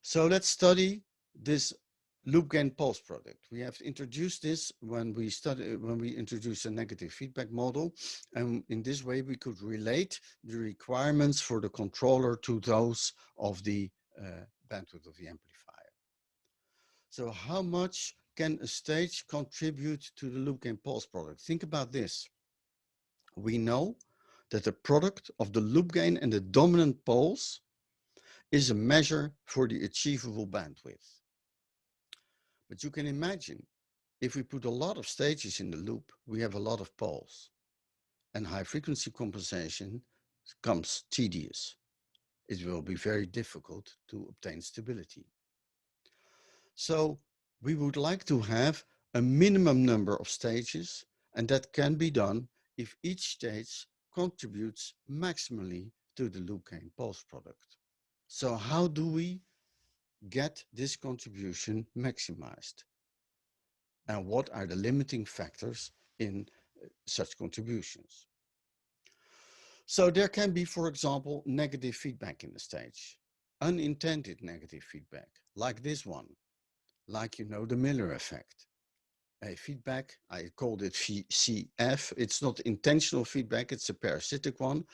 So let's study this Loopgain Poles product. We have introduced this when we introduced a negative feedback model, and in this way we could relate the requirements for the controller to those of the bandwidth of the amplifier. So how much can a stage contribute to the Loopgain Poles product? Think about this. We know that the product of the loop gain and the dominant poles is a measure for the achievable bandwidth. But you can imagine, if we put a lot of stages in the loop, we have a lot of poles, and high frequency compensation becomes tedious. It will be very difficult to obtain stability. So we would like to have a minimum number of stages, and that can be done if each stage contributes maximally to the loop gain pulse product. So how do we get this contribution maximized? And what are the limiting factors in such contributions? So there can be, for example, negative feedback in the stage, unintended negative feedback, like this one, like the Miller effect. A feedback, I called it CF. It's not intentional feedback, it's a parasitic one,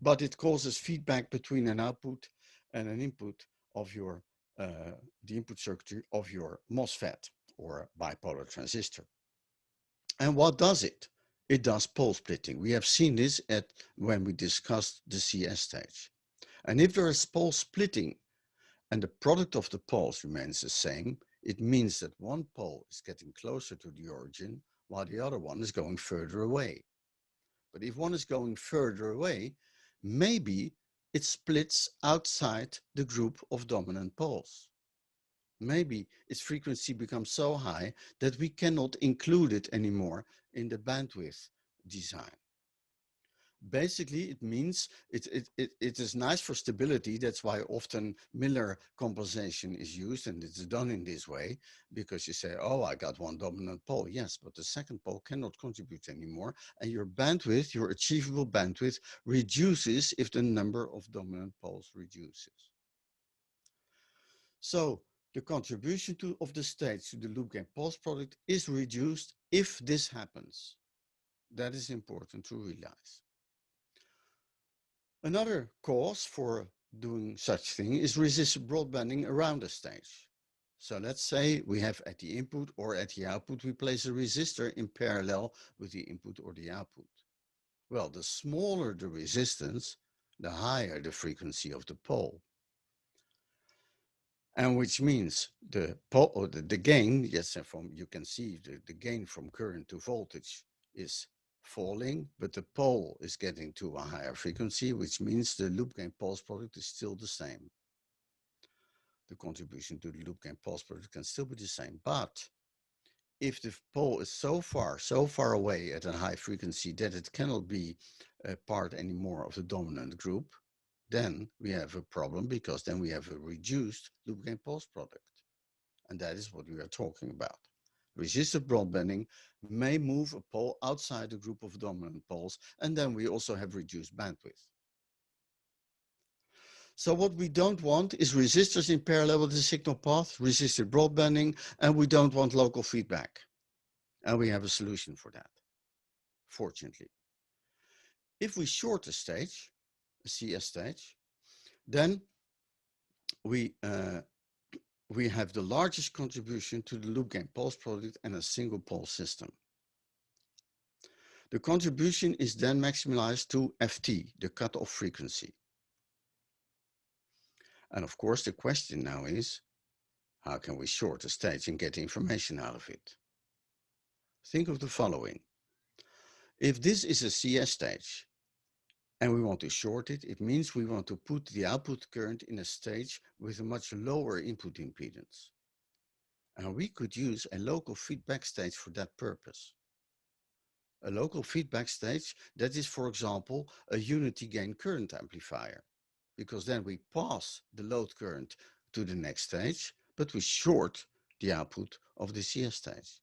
but it causes feedback between an output and an input of your, the input circuitry of your MOSFET or bipolar transistor. And what does it? It does pole splitting. We have seen this when we discussed the CS stage. And if there is pole splitting and the product of the poles remains the same, it means that one pole is getting closer to the origin while the other one is going further away. But if one is going further away, maybe it splits outside the group of dominant poles. Maybe its frequency becomes so high that we cannot include it anymore in the bandwidth design. Basically, it means it is nice for stability. That's why often Miller compensation is used, and it's done in this way, because you say, oh, I got one dominant pole. Yes, but the second pole cannot contribute anymore. And your bandwidth, your achievable bandwidth, reduces if the number of dominant poles reduces. So the contribution of the stage to the loop gain pulse product is reduced if this happens. That is important to realize. Another cause for doing such thing is resistive broadbanding around a stage. So let's say we have at the input or at the output, we place a resistor in parallel with the input or the output. Well, the smaller the resistance, the higher the frequency of the pole. And which means the gain, yes, you can see the gain from current to voltage is falling, but the pole is getting to a higher frequency, which means the loop gain pulse product is still the same. The contribution to the loop gain pulse product can still be the same, but if the pole is so far away at a high frequency that it cannot be a part anymore of the dominant group, then we have a problem, because then we have a reduced loop gain pulse product. And that is what we are talking about. Resistive broadbanding may move a pole outside the group of dominant poles, and then we also have reduced bandwidth. So what we don't want is resistors in parallel with the signal path, resistive broadbanding, and we don't want local feedback. And we have a solution for that, fortunately. If we short a stage, a CS stage, then we have the largest contribution to the loop gain pulse product and a single pole system. The contribution is then maximized to FT, the cutoff frequency. And of course, the question now is, how can we short a stage and get information out of it? Think of the following. If this is a CS stage and we want to short it, it means we want to put the output current in a stage with a much lower input impedance. And we could use a local feedback stage for that purpose. A local feedback stage that is, for example, a unity gain current amplifier, because then we pass the load current to the next stage, but we short the output of the CS stage.